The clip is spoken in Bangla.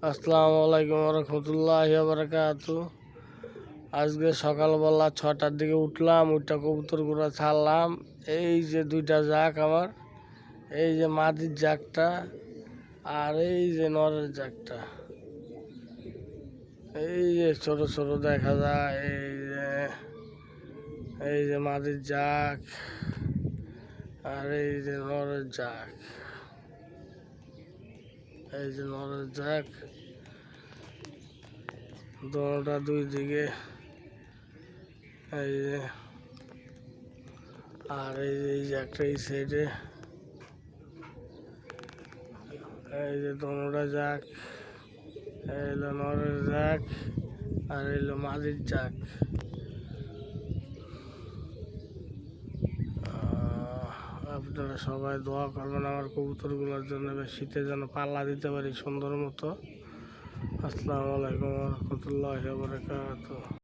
আসসালামু আলাইকুম রহমতুল্লাহি বারাকাতু। আজকে সকালবেলা 6টার দিকে উঠলাম, ওইটা কবুতরগুলো ছাড়লাম। এই যে দুইটা জাক আমার, এই যে মাদির জাকটা আর এই যে নরের জাকটা, এই যে ছোট ছোট দেখা যায়। এই যে মাদির জাক আর এই যে নরের জাক, এই যে নরের জাক, দোনোটা দুই দিকে। এই যে আর এই যে একটা এই সাইডে, এই যে দোনোটা জাক, এলো নরের জাক আর এলো মাদির জাক। আপনারা সবাই দোয়া করবেন আমার কবুতরগুলোর জন্য, শীতে যেন পাল্লা দিতে পারি সুন্দর মতো। আসসালামু আলাইকুম রহমতুল্লাহি ওয়া বারাকাতুহু।